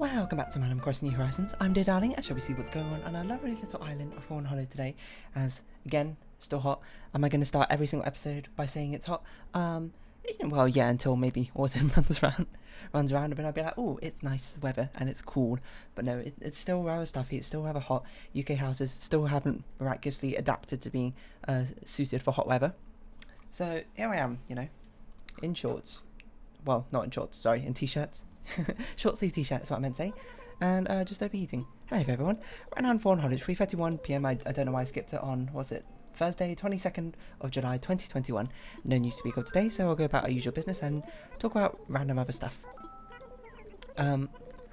Welcome back to Man, I'm Crossing New Horizons. I'm dear darling, and shall we see what's going on our lovely little island of Fawnhollow today, as, again, still hot. Am I going to start every single episode by saying it's hot? Well, yeah, until maybe autumn runs around, and I'll be like, oh, it's nice weather, and it's cool. But no, it's still rather stuffy, it's still rather hot. UK houses still haven't miraculously adapted to being suited for hot weather. So, here I am, in shorts. Well, not in shorts, sorry, in t-shirts. Short sleeve t-shirt is what I meant to say. And just overheating. Hello everyone. Right now on Fawnhollow, it's 3:31 PM. I don't know why I skipped it on, was it Thursday, 22nd of July 2021. No news to speak of today, so I'll go about our usual business and talk about random other stuff. What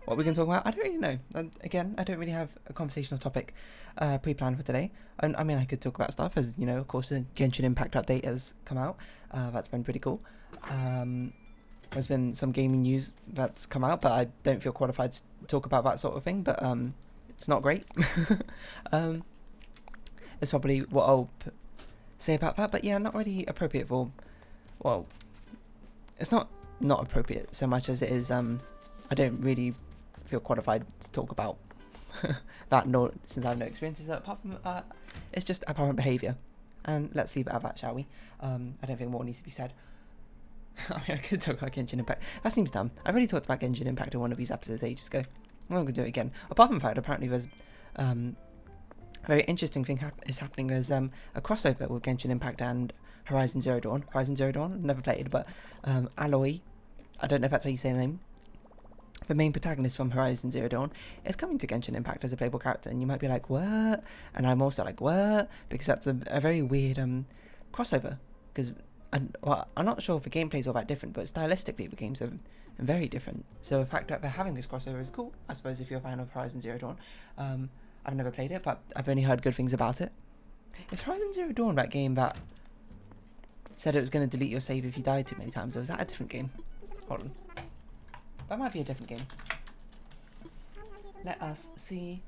we're going to talk about, I don't really know. Again, I don't really have a conversational topic pre-planned for today. I mean, I could talk about stuff, as, of course, the Genshin Impact update has come out. That's been pretty cool. There's been some gaming news that's come out, but I don't feel qualified to talk about that sort of thing, but it's not great. It's probably what I'll say about that, but yeah, not really appropriate for, well, it's not appropriate so much as it is, I don't really feel qualified to talk about that, nor since I have no experiences, apart from, it's just abhorrent behaviour, and let's leave it at that, shall we? I don't think more needs to be said. I mean, I could talk about Genshin Impact. That seems dumb. I already talked about Genshin Impact in one of these episodes ages ago. I'm not going to do it again. Apart from the fact, apparently there's a very interesting thing is happening. There's a crossover with Genshin Impact and Horizon Zero Dawn. Horizon Zero Dawn, never played, but Aloy, I don't know if that's how you say the name, the main protagonist from Horizon Zero Dawn, is coming to Genshin Impact as a playable character, and you might be like, what? And I'm also like, what? Because that's a very weird crossover, because I'm not sure if the gameplay is all that different, but stylistically the games are very different. So the fact that they're having this crossover is cool, I suppose, if you're a fan of Horizon Zero Dawn. I've never played it, but I've only heard good things about it. Is Horizon Zero Dawn that game that said it was going to delete your save if you died too many times, or is that a different game? Hold on. That might be a different game. Let us see.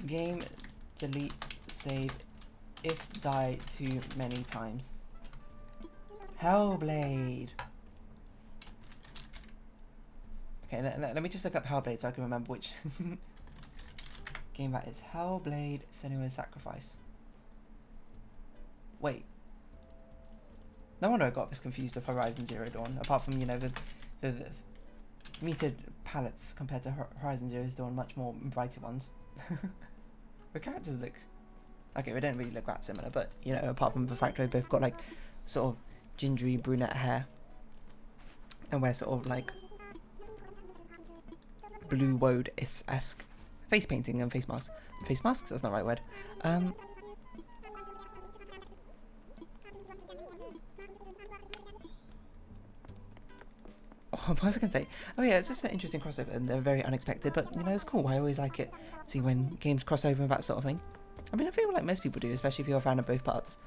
Game delete save if die too many times. Hellblade. Okay, let me just look up Hellblade so I can remember which game that is. Hellblade Senua's Sacrifice. Wait. No wonder I got this confused with Horizon Zero Dawn, apart from, the muted palettes compared to Horizon Zero Dawn, much more brighter ones. The characters look... Okay, they don't really look that similar, but, apart from the fact they both got, sort of gingery brunette hair and wear sort of blue woad-esque face painting and face masks. Face masks? That's not the right word. What was I going to say? Oh yeah, it's just an interesting crossover, and they're very unexpected, but it's cool. I always like it, see when games cross over and that sort of thing. I mean, I feel like most people do, especially if you're a fan of both parts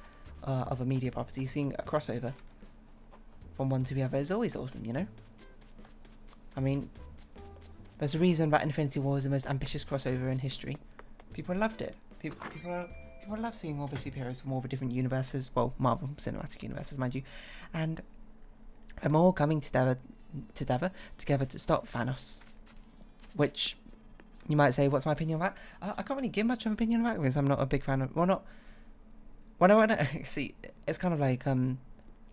of a media property. Seeing a crossover from one to the other is always awesome, I mean, there's a reason that Infinity War is the most ambitious crossover in history. People loved it. People love seeing all the superheroes from all the different universes, well, Marvel Cinematic Universes, mind you, and them all coming together to stop Thanos. Which you might say, what's my opinion on that? I can't really give much of an opinion on that because I'm not a big fan of. Well, see, it's kind of like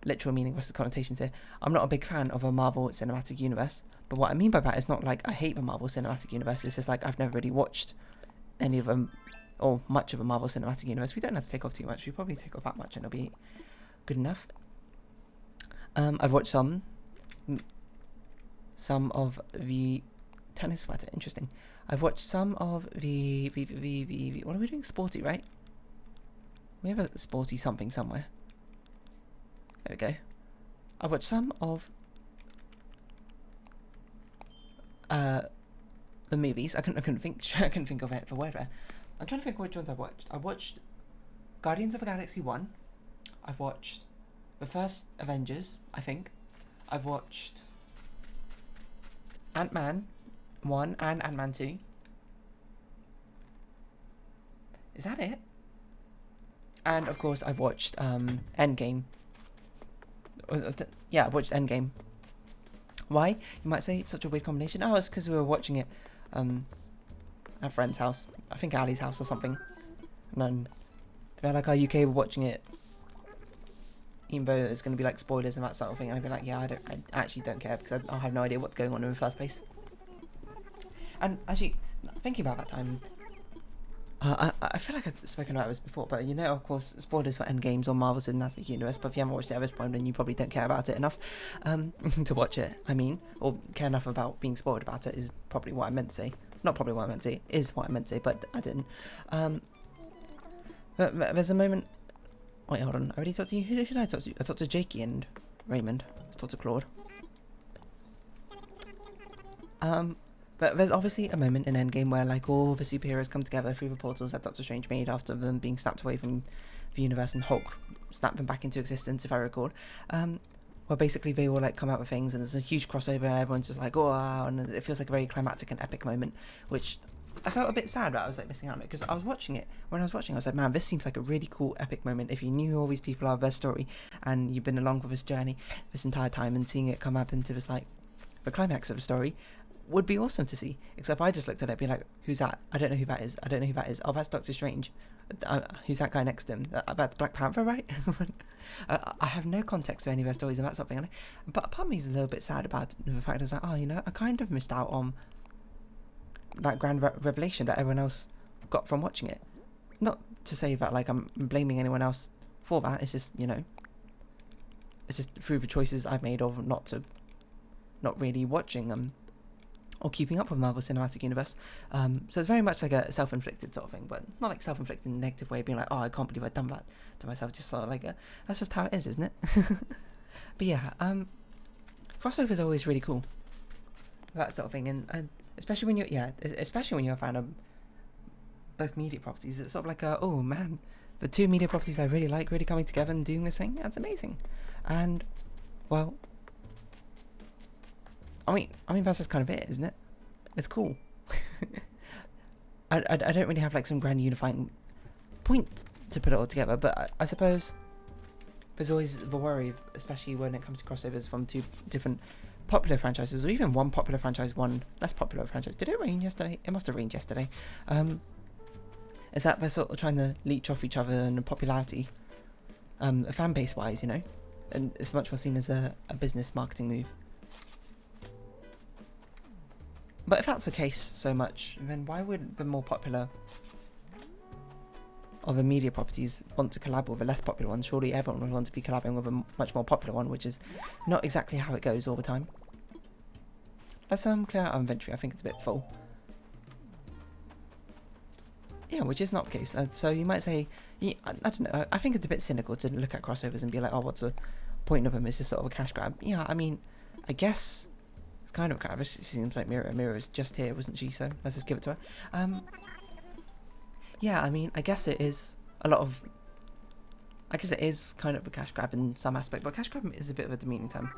literal meaning versus connotations here. I'm not a big fan of a Marvel Cinematic Universe, but what I mean by that is not like I hate the Marvel Cinematic Universe. It's just like I've never really watched any of them or much of a Marvel Cinematic Universe. We don't have to take off too much. We probably take off that much and it'll be good enough. I've watched some of the tennis sweater. Interesting. I've watched some of the what are we doing? Sporty, right? We have a sporty something somewhere. There we go. I watched some of the movies. I couldn't think of it for word there. I'm trying to think which ones I watched. I watched Guardians of the Galaxy 1. I've watched the first Avengers, I think. I've watched Ant-Man 1 and Ant-Man 2. Is that it? And of course I've watched Endgame. Yeah, I've watched Endgame. Why? You might say it's such a weird combination. Oh, it's because we were watching it at a friend's house. I think Ali's house or something. And then they're like, oh, UK were watching it. Even though it's going to be like spoilers and that sort of thing. And I'd be like, yeah, I actually don't care because I have no idea what's going on in the first place. And actually, thinking about that time, I feel like I've spoken about this before, but you know, of course, spoilers for Endgames or Marvel's Cinematic Universe, but if you haven't watched it at this point, then you probably don't care about it enough to watch it, I mean, or care enough about being spoiled about it is probably what I meant to say. Not probably what I meant to say, is what I meant to say, but I didn't. But there's a moment... Wait, hold on, I already talked to you? Who did I talk to? I talked to Jakey and Raymond. Let's talk to Claude. But there's obviously a moment in Endgame where like all the superheroes come together through the portals that Doctor Strange made after them being snapped away from the universe, and Hulk snapped them back into existence, if I recall. Where basically they all like come out with things, and there's a huge crossover, and everyone's just like, oh, wow, and it feels like a very climactic and epic moment, which I felt a bit sad that I was like missing out on it, because I was watching it. When I was watching, I was like, man, this seems like a really cool epic moment. If you knew who all these people are, their story, and you've been along with this journey this entire time, and seeing it come up into this like the climax of the story would be awesome to see. Except I just looked at it and be like, who's that? I don't know who that is. I don't know who that is. Oh, that's Doctor Strange. Who's that guy next to him? That's Black Panther, right? I have no context to any of their stories and that sort of thing. But part of me is a little bit sad about the fact that I was like, oh, you know, I kind of missed out on that grand revelation that everyone else got from watching it. Not to say that like I'm blaming anyone else for that. It's just, you know, it's just through the choices I've made of not really watching them or keeping up with Marvel Cinematic Universe. So it's very much like a self-inflicted sort of thing, but not like self-inflicted in a negative way, being like, oh, I can't believe I've done that to myself. Just sort of like, that's just how it is, isn't it? But yeah, crossover is always really cool. That sort of thing, and especially when you're a fan of both media properties, it's sort of like, oh man, the two media properties I really like really coming together and doing this thing. That's amazing. And well, I mean that's just kind of it, isn't it? It's cool. I don't really have like some grand unifying point to put it all together, but I suppose there's always the worry, especially when it comes to crossovers from two different popular franchises, or even one popular franchise, one less popular franchise. Did it rain yesterday? It must have rained yesterday. Is that they're sort of trying to leech off each other in popularity, fan base wise, you know, and it's much more seen as a business marketing move. But if that's the case so much, then why would the more popular of the media properties want to collab with the less popular ones? Surely everyone would want to be collabing with a much more popular one, which is not exactly how it goes all the time. Let's clear out our inventory. I think it's a bit full. Yeah, which is not the case. So you might say, yeah, I don't know, I think it's a bit cynical to look at crossovers and be like, oh, what's the point of them? Is this sort of a cash grab? Yeah, I mean, I guess it's kind of a grab. It seems like Mira was just here, wasn't she? So let's just give it to her. Yeah, I mean, I guess it is a lot of... I guess it is kind of a cash grab in some aspect, but cash grab is a bit of a demeaning term.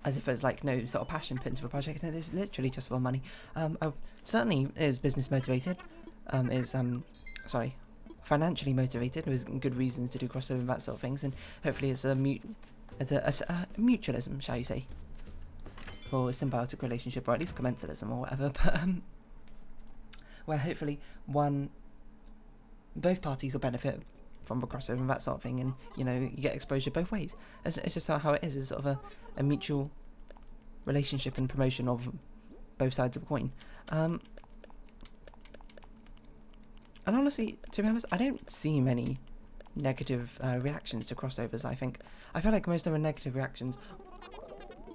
As if there's like no sort of passion put into the project, and it's literally just for money. Certainly is business motivated, financially motivated, with good reasons to do crossover and that sort of things, and hopefully it's a mutualism, shall you say, or a symbiotic relationship, or at least commensalism or whatever, but where hopefully both parties will benefit from the crossover and that sort of thing, and you know, you get exposure both ways. It's just how it is. It's sort of a mutual relationship and promotion of both sides of the coin. And honestly, to be honest, I don't see many negative reactions to crossovers. I feel like most of the negative reactions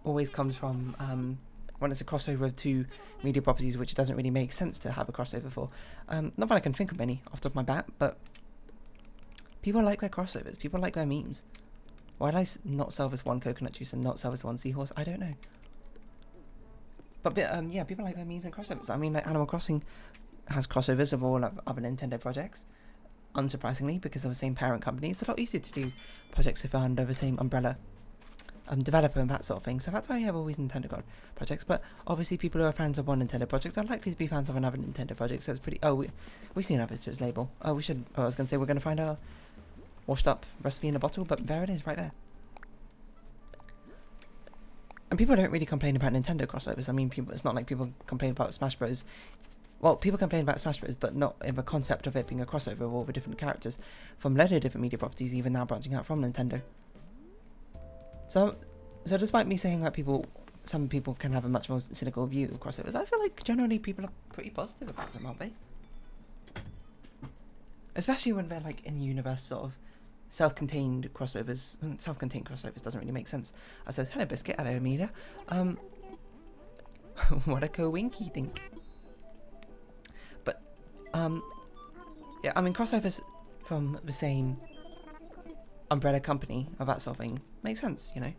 always comes from when it's a crossover of two media properties which doesn't really make sense to have a crossover for. Not that I can think of any off the top of my bat, but people like their crossovers, people like their memes. Why did I not sell this one coconut juice and not sell this one seahorse? I don't know. But yeah, people like their memes and crossovers. I mean, like Animal Crossing has crossovers of all other Nintendo projects, unsurprisingly, because of the same parent company. It's a lot easier to do projects if they're under the same umbrella developer and that sort of thing. So that's why you have all these Nintendo God projects. But obviously people who are fans of one Nintendo project are likely to be fans of another Nintendo project. So it's pretty... Oh, we've seen others to its label. Oh, we should... Oh, I was going to say we're going to find a washed up recipe in a bottle, but there it is right there. And people don't really complain about Nintendo crossovers. I mean, it's not like people complain about Smash Bros. Well, people complain about Smash Bros, but not in the concept of it being a crossover of all the different characters from loads of different media properties, even now branching out from Nintendo. So despite me saying that some people can have a much more cynical view of crossovers, I feel like generally people are pretty positive about them, aren't they? Especially when they're like in universe sort of self-contained crossovers. Self-contained crossovers doesn't really make sense. I said, hello Biscuit, hello Amelia. What a co-winky think. But yeah, I mean crossovers from the same umbrella company or that sort of thing makes sense, you know.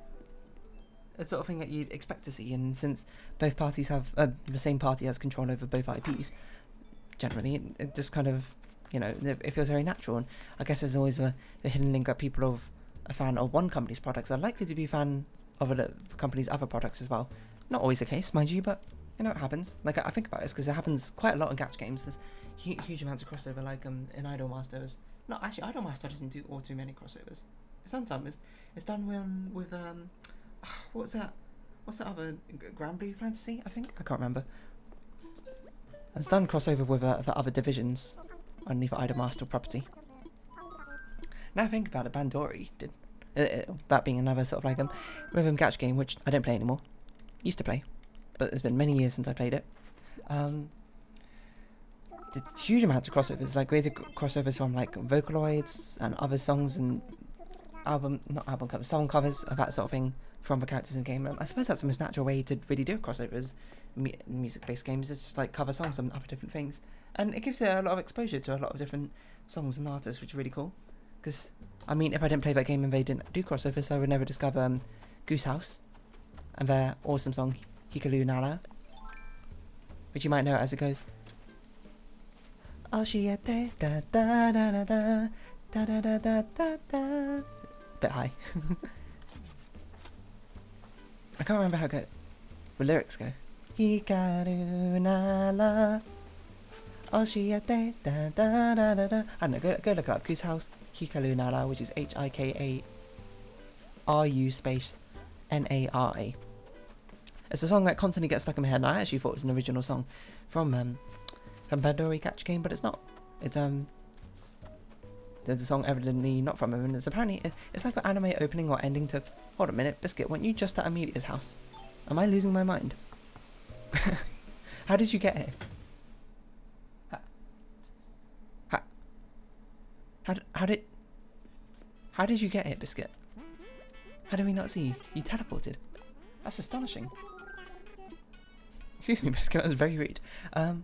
The sort of thing that you'd expect to see, and since both parties have the same party has control over both IPs, generally it just kind of, you know, it feels very natural. And I guess there's always the hidden link that people of a fan of one company's products are likely to be a fan of a company's other products as well. Not always the case, mind you, but you know, it happens. Like I think about this because it happens quite a lot in gacha games. There's huge amounts of crossover, like in Idolmaster. No, actually, Idolmaster doesn't do all too many crossovers. It's done some. It's done with what's that other Grand Blue Fantasy? I think I can't remember. And it's done crossover with the other divisions underneath the Idolmaster property. Now I think about it, Bandori did that being another sort of like rhythm gacha game, which I don't play anymore. Used to play, but it's been many years since I played it. Did huge amounts of crossovers, like created crossovers from like Vocaloids and other songs and song covers of that sort of thing from the characters in the game. I suppose that's the most natural way to really do crossovers. Music-based games is just like cover songs and other different things, and it gives it a lot of exposure to a lot of different songs and artists, which is really cool. Because I mean, if I didn't play that game and they didn't do crossovers, I would never discover Goose House and their awesome song Hikaru Nara, which you might know as it goes. Oshiete da da da da da da da da da da da. Bit high. I can't remember how the lyrics go. Hikaru Nara Oshiete da da da da da. I don't know, go look it up. Goose House Hikaru Nara, which is HIKARU space NARA. It's a song that constantly gets stuck in my head, and I actually thought it was an original song from Bandori Catch Game, but it's not. It's there's a song evidently not from him, and it's apparently it's like an anime opening or ending to. Hold a minute, Biscuit, weren't you just at Amelia's house? Am I losing my mind? How did you get here? How did you get here, Biscuit? How did we not see you? You teleported. That's astonishing. Excuse me, Biscuit, that was very rude. I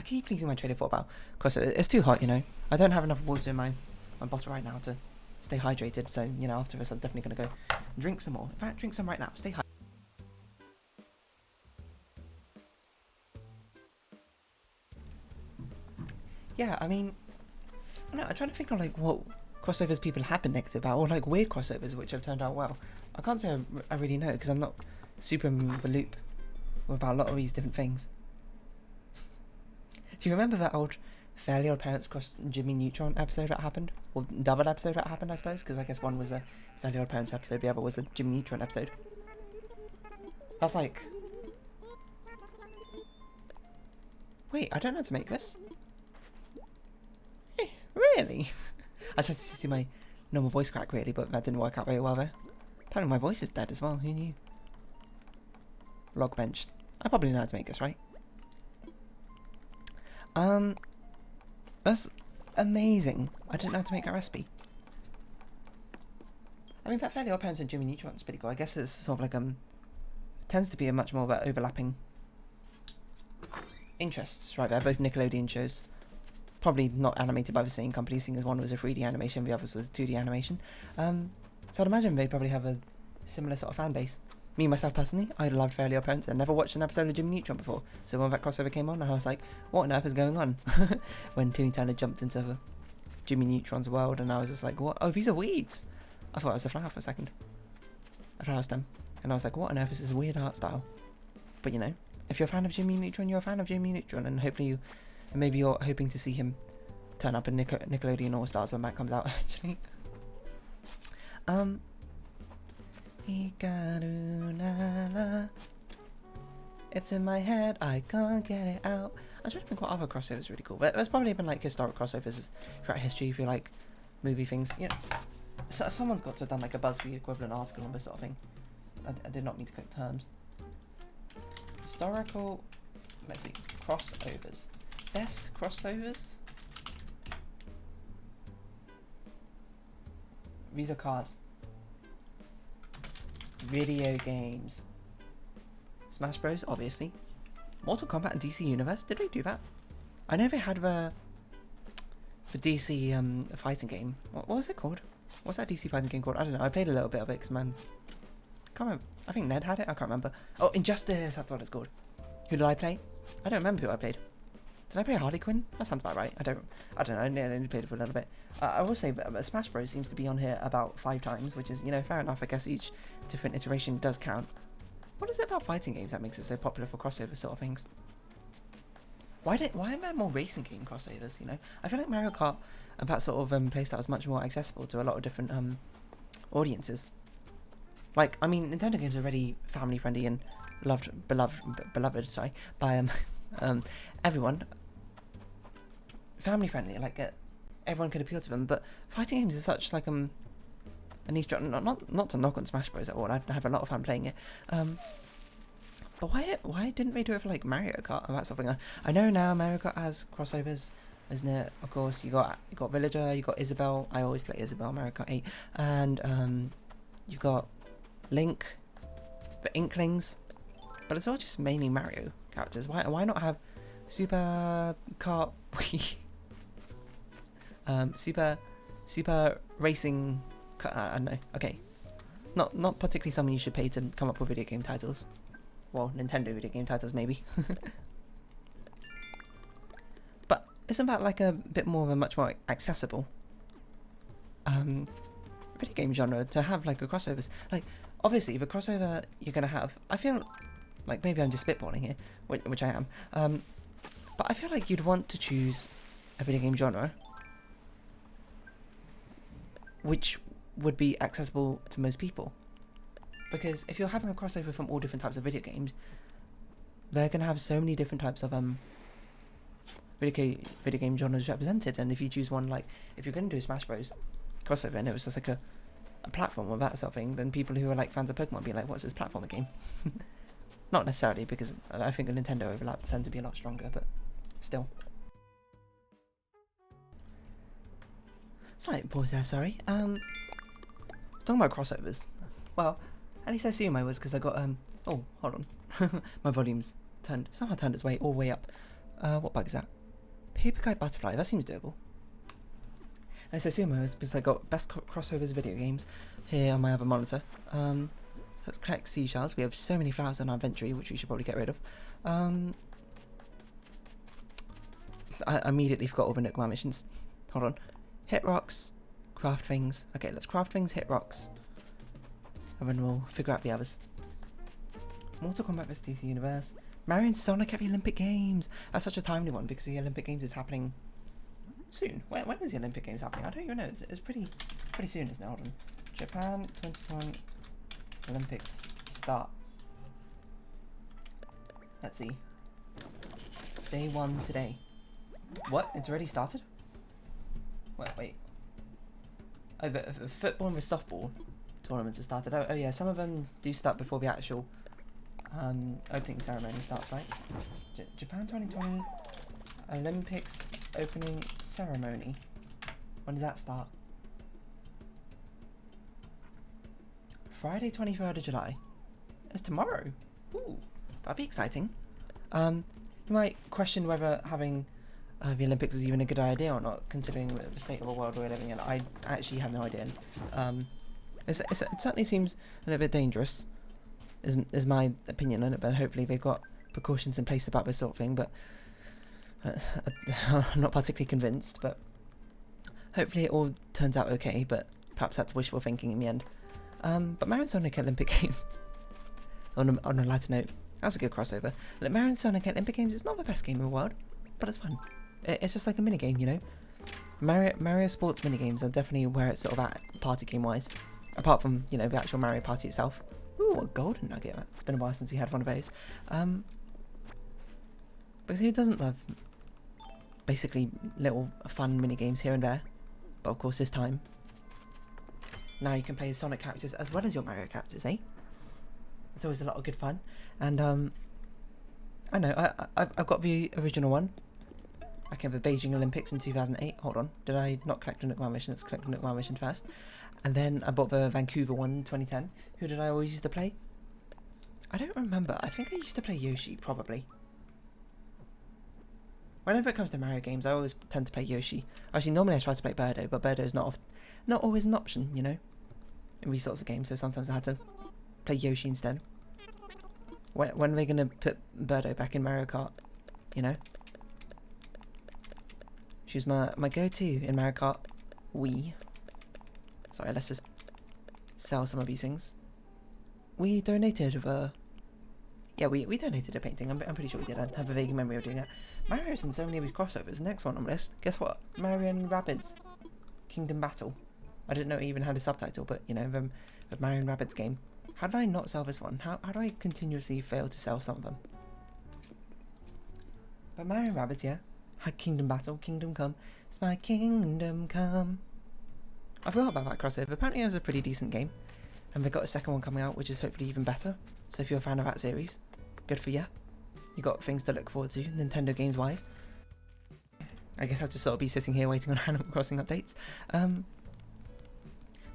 keep pleasing my trader for about, because it's too hot, you know. I don't have enough water in my bottle right now to stay hydrated, so, you know, after this I'm definitely going to go drink some more. In fact, drink some right now. Stay hydrated. Yeah, I mean, I don't know, I'm trying to think of, like, what crossovers people have been negative about, or, like, weird crossovers which have turned out well. I can't say I really know, because I'm not super in the loop about a lot of these different things. Do you remember that old Fairly Odd Parents cross Jimmy Neutron episode that happened? Or double episode that happened, I suppose? Because I guess one was a Fairly Odd Parents episode, the other was a Jimmy Neutron episode. That's like... Wait, I don't know how to make this. Really? I tried to just do my normal voice crack, really, but that didn't work out very well there. Apparently my voice is dead as well, who knew? Log bench. I probably know how to make this, right? That's amazing. I didn't know how to make that recipe. I mean, that Fairly Odd Parents and Jimmy Neutron's pretty cool. I guess it's sort of like, tends to be a much more of an overlapping interests right there, both Nickelodeon shows. Probably not animated by the same company, seeing as one was a 3D animation, the other was 2D animation. So I'd imagine they probably have a similar sort of fan base. Me, myself personally, I loved Fairly Odd Parents and never watched an episode of Jimmy Neutron before. So when that crossover came on, I was like, what on earth is going on? When Timmy Turner jumped into Jimmy Neutron's world, and I was just like, what? Oh, these are weeds! I thought it was a flower for a second. A flower stem. And I was like, what on earth is this weird art style? But you know, if you're a fan of Jimmy Neutron, you're a fan of Jimmy Neutron, and hopefully maybe you're hoping to see him turn up in Nickelodeon All Stars when that comes out, actually. Hikaru-la-la. It's in my head, I can't get it out. I'm trying to think what other crossovers are really cool. But there's probably been like historic crossovers throughout history if you like movie things. Yeah, so, someone's got to have done like a BuzzFeed equivalent article on this sort of thing. I did not mean to click terms. Historical, let's see, crossovers. Best crossovers? These are cars. Video games. Smash Bros, obviously. Mortal Kombat and DC Universe, did they do that? I know they had the DC fighting game. What was it called? What's that DC fighting game called? I don't know, I played a little bit of it because man, can't remember. I think Ned had it, I can't remember. Oh, Injustice, that's what it's called. Who did I play? I don't remember who I played. Did I play Harley Quinn? That sounds about right. I don't know, I only played it for a little bit. I will say that Smash Bros seems to be on here about 5 times, which is, you know, fair enough. I guess each different iteration does count. What is it about fighting games that makes it so popular for crossover sort of things? Why are there more racing game crossovers, you know? I feel like Mario Kart and that sort of playstyle is much more accessible to a lot of different audiences. Like, I mean, Nintendo games are already family friendly and beloved, sorry, by everyone. Family friendly, like everyone could appeal to them. But fighting games is such like a niche genre. Not to knock on Smash Bros at all. I have a lot of fun playing it. But why didn't they do it for like Mario Kart and that sort of thing? I know now Mario Kart has crossovers, isn't it? Of course, you got Villager, you got Isabelle. I always play Isabelle, Mario Kart 8, and you've got Link, the Inklings, but it's all just mainly Mario characters. Why not have Super Kart Wii? Super Racing. I don't know. Okay, not particularly someone you should pay to come up with video game titles. Well, Nintendo video game titles maybe. But isn't that like a bit more of a much more accessible video game genre to have like a crossovers? Like obviously the crossover you're gonna have, I feel like maybe I'm just spitballing here, which I am. But I feel like you'd want to choose a video game genre which would be accessible to most people. Because if you're having a crossover from all different types of video games, they're going to have so many different types of video game genres represented. And if you choose one, like, if you're going to do a Smash Bros crossover and it was just like a platform or that sort of thing, then people who are like fans of Pokemon would be like, what's this platformer game? Not necessarily, because I think the Nintendo overlap tends to be a lot stronger, but still. Slight pause there, sorry. Talking about crossovers. Well, at least I assume I was, because I got, oh, hold on. My volume's somehow turned its way all the way up. What bug is that? Paper Kite Butterfly, that seems doable. At least I assume I was, because I got best crossovers video games here on my other monitor. So let's collect seashells. We have so many flowers in our inventory, which we should probably get rid of. I immediately forgot all the Nookmar missions. Hold on. Hit rocks, craft things. Okay, let's craft things, hit rocks, and then we'll figure out the others. Mortal Kombat vs DC Universe. Mario and Sonic at the Olympic Games. That's such a timely one because the Olympic Games is happening soon. When is the Olympic Games happening? I don't even know. It's pretty soon, isn't it? Hold on. Japan 2021 Olympics start. Let's see. Day 1 today. What? It's already started? Wait. Oh, the football and the softball tournaments have started. Oh yeah, some of them do start before the actual opening ceremony starts, right? Japan 2020 Olympics opening ceremony. When does that start? Friday 23rd of July. It's tomorrow. Ooh, that'd be exciting. You might question whether having the Olympics is even a good idea or not, considering the state of the world we're living in. I actually have no idea. It certainly seems a little bit dangerous, is my opinion on it, but hopefully they've got precautions in place about this sort of thing, but I'm not particularly convinced, but hopefully it all turns out okay, but perhaps that's wishful thinking in the end. But Mario and Sonic Olympic Games, on a lighter note, that's a good crossover. Like, Mario and Sonic Olympic Games is not the best game in the world, but it's fun. It's just like a minigame, you know? Mario sports minigames are definitely where it's sort of at, party game wise. Apart from, you know, the actual Mario Party itself. Ooh, a golden nugget. It's been a while since we had one of those. Because who doesn't love basically little fun mini games here and there? But of course this time, now you can play as Sonic characters as well as your Mario characters, eh? It's always a lot of good fun. And I know, I've got the original one. I came for the Beijing Olympics in 2008. Hold on, did I not collect the Nook Mile mission? Let's collect the Nook Mile mission first. And then I bought the Vancouver one in 2010. Who did I always used to play? I don't remember. I think I used to play Yoshi, probably. Whenever it comes to Mario games, I always tend to play Yoshi. Actually, normally I try to play Birdo, but Birdo is not always an option, you know, in these sorts of games. So sometimes I had to play Yoshi instead. When are they gonna put Birdo back in Mario Kart? You know, she was my go-to in Mario Kart Wii. Sorry, let's just sell some of these things. We donated yeah, we donated a painting. I'm pretty sure we did. I have a vague memory of doing that. Mario's in so many of these crossovers. Next one on the list. Guess what? Mario and Rabbids Kingdom Battle. I didn't know it even had a subtitle, but you know, the Mario and Rabbids game. How did I not sell this one? How do I continuously fail to sell some of them? But Mario and Rabbids, yeah. Had Kingdom Battle, Kingdom Come. It's my kingdom come. I forgot about that crossover. Apparently it was a pretty decent game. And they've got a second one coming out, which is hopefully even better. So if you're a fan of that series, good for you. You got things to look forward to, Nintendo games wise. I guess I'll just sort of be sitting here waiting on Animal Crossing updates. But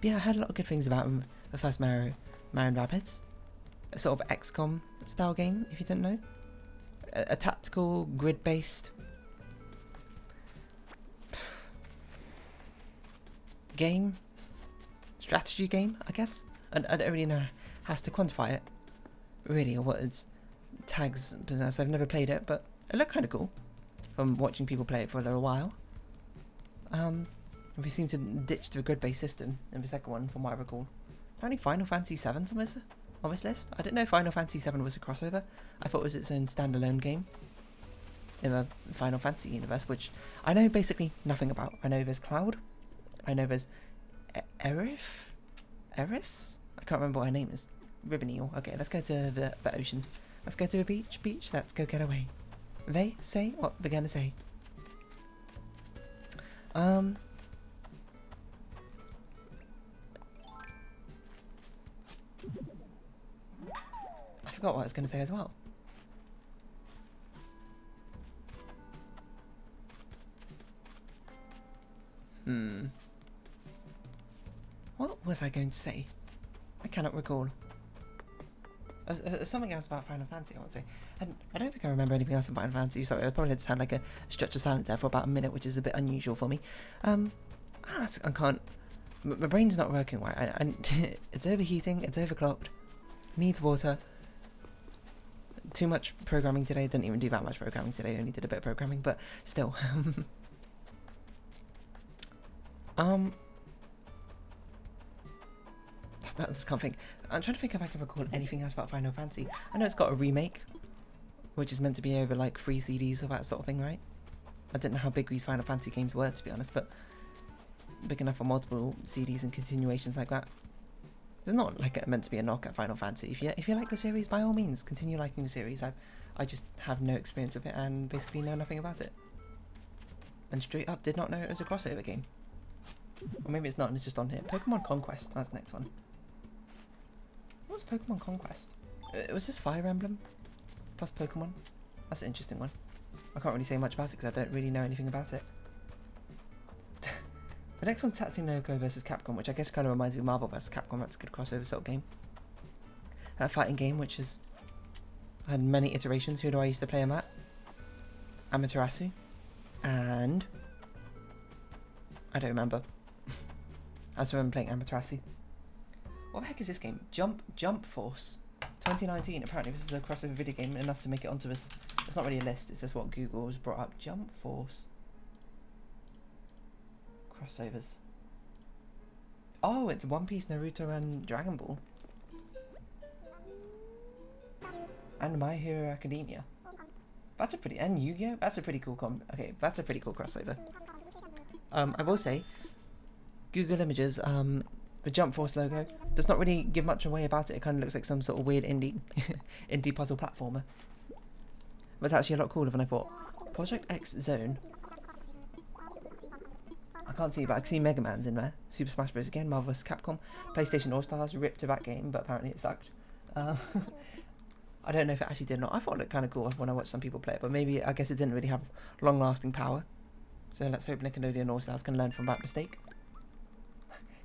yeah, I heard a lot of good things about the first Mario and Rabbids. A sort of XCOM style game, if you didn't know. A tactical, grid-based game. Strategy game, I guess. I don't really know how to quantify it, really, or what its tags possess. I've never played it, but it looked kind of cool from watching people play it for a little while. And we seem to ditch the grid-based system in the second one, from what I recall. Apparently Final Fantasy VII's on this list. I didn't know Final Fantasy VII was a crossover. I thought it was its own standalone game in the Final Fantasy universe, which I know basically nothing about. I know there's Cloud. I know there's Eris? I can't remember what her name is. Ribbon-Eel. Okay, let's go to the ocean. Let's go to a beach. Beach, let's go get away. They say what they're gonna say. I forgot what I was gonna say as well. What was I going to say? I cannot recall. Something else about Final Fantasy, I want to say. I don't think I remember anything else about Final Fantasy. Sorry, I probably just had like a stretch of silence there for about a minute, which is a bit unusual for me. I can't. My brain's not working right. It's overheating. It's overclocked. Needs water. Too much programming today. Didn't even do that much programming today. Only did a bit of programming, but still. I just can't think. I'm trying to think if I can recall anything else about Final Fantasy. I know it's got a remake, which is meant to be over like 3 CDs or that sort of thing, right? I didn't know how big these Final Fantasy games were, to be honest, but big enough for multiple CDs and continuations like that. It's not like meant to be a knock at Final Fantasy. If you like the series, by all means, continue liking the series. I just have no experience with it and basically know nothing about it. And straight up did not know it was a crossover game. Or maybe it's not and it's just on here. Pokemon Conquest, that's the next one. What was Pokemon Conquest? Was this Fire Emblem plus Pokemon? That's an interesting one. I can't really say much about it because I don't really know anything about it. The next one's Tatsunoko vs Capcom, which I guess kind of reminds me of Marvel vs Capcom. That's a good crossover sort of game. A fighting game which has had many iterations. Who do I used to play him at? Amaterasu. And I don't remember. I just remember playing Amaterasu. What the heck is this game? Jump Force 2019. Apparently this is a crossover video game enough to make it onto this. It's not really a list, it's just what Google has brought up. Jump Force crossovers. Oh, it's One Piece, Naruto and Dragon Ball. And My Hero Academia. That's a pretty, and Yu-Gi-Oh! That's a pretty cool okay, that's a pretty cool crossover. I will say, Google Images, the The Jump Force logo does not really give much away about it. It kind of looks like some sort of weird indie indie puzzle platformer. But it's actually a lot cooler than I thought. Project X Zone. I can't see, but I can see Mega Man's in there. Super Smash Bros. Again, Marvel vs. Capcom. PlayStation All-Stars, ripped to that game, but apparently it sucked. I don't know if it actually did or not. I thought it looked kind of cool when I watched some people play it, but maybe, I guess it didn't really have long-lasting power. So let's hope Nickelodeon All-Stars can learn from that mistake.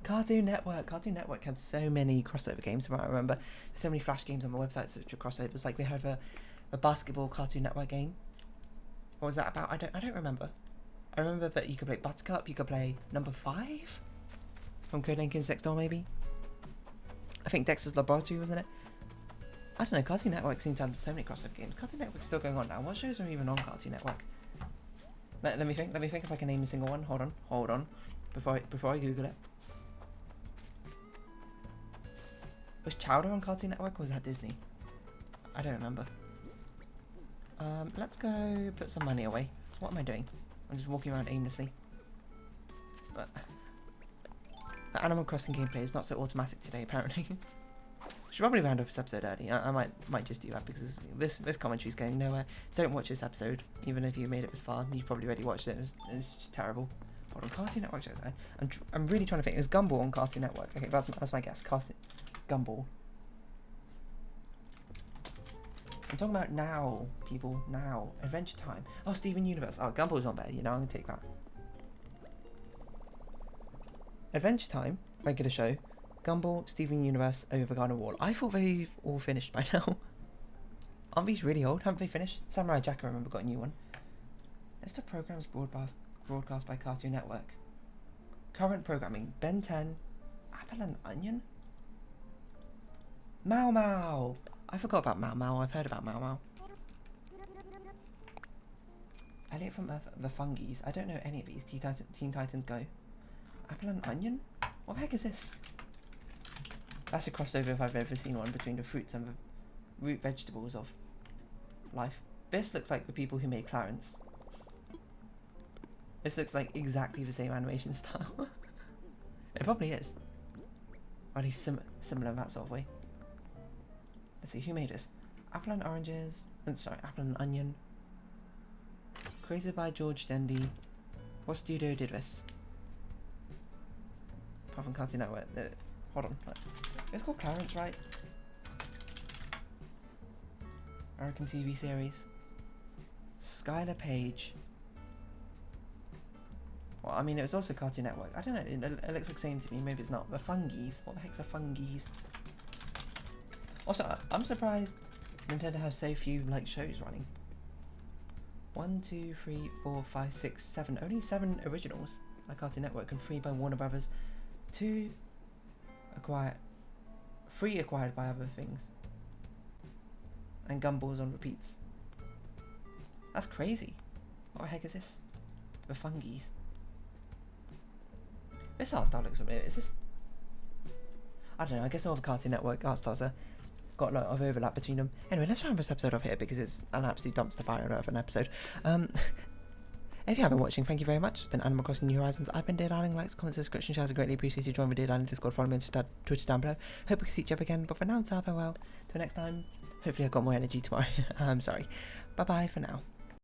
Cartoon Network. Cartoon Network had so many crossover games, I remember. So many Flash games on the website which were crossovers. Like we had a basketball Cartoon Network game. What was that about? I don't remember. I remember that you could play Buttercup, you could play Number 5 from Codenames Next Door, maybe. I think Dexter's Laboratory was in it. I don't know, Cartoon Network seems to have so many crossover games. Cartoon Network's still going on now. What shows are even on Cartoon Network? Let me think if I can name a single one. Hold on. Before I Google it. Was Chowder on Cartoon Network or was that Disney? I don't remember. Let's go put some money away. What am I doing? I'm just walking around aimlessly. But the Animal Crossing gameplay is not so automatic today, apparently. Should probably round off this episode early. I might just do that because this commentary is going nowhere. Don't watch this episode, even if you made it this far. You probably already watched it. It's just terrible. Hold on, Cartoon Network shows. I'm really trying to think. Is Gumball on Cartoon Network? Okay, that's my guess. Gumball. I'm talking about now, people. Now. Adventure Time. Oh, Steven Universe. Oh, Gumball's on there. You know, I'm going to take that. Adventure Time. Regular show. Gumball, Steven Universe, Over the Garden Wall. I thought they've all finished by now. Aren't these really old? Haven't they finished? Samurai Jack, I remember, got a new one. List of programs broadcast by Cartoon Network. Current programming. Ben 10. Apple and Onion? Mau Mau! I forgot about Mau Mau. I've heard about Mau Mau. Elliot from the Fungies. I don't know any of these. Teen Titans Go. Apple and Onion? What the heck is this? That's a crossover if I've ever seen one between the fruits and the root vegetables of life. This looks like the people who made Clarence. This looks like exactly the same animation style. It probably is. Or at least similar in that sort of way. Let's see, who made this? Apple and Oranges. Sorry, Apple and Onion. Created by George Dendy. What studio did this? Apart from Cartoon Network. Hold on. It's called Clarence, right? American TV series. Skylar Page. Well, I mean, it was also Cartoon Network. I don't know. It looks like the same to me. Maybe it's not. The Fungies. What the heck's the Fungies? Also, I'm surprised Nintendo has so few like shows running. 1, 2, 3, 4, 5, 6, 7. Only 7 originals by Cartoon Network and 3 by Warner Brothers. 2 acquired. 3 acquired by other things. And Gumball's on repeats. That's crazy. What the heck is this? The Fungies. This art style looks familiar. Is this... I don't know, I guess all the Cartoon Network art styles are got a lot of overlap between them. Anyway, let's round this episode off here because it's an absolute dumpster fire of an episode. If you have been watching, thank you very much. It's been Animal Crossing New Horizons. I've been Dear Darling. Likes, comments, subscription, shares are greatly appreciated. Join the Dear Darling Discord, follow me on Twitter down below. Hope we can see each other again, but for now, it's farewell. Till next time, hopefully I've got more energy tomorrow. I'm sorry. Bye bye for now.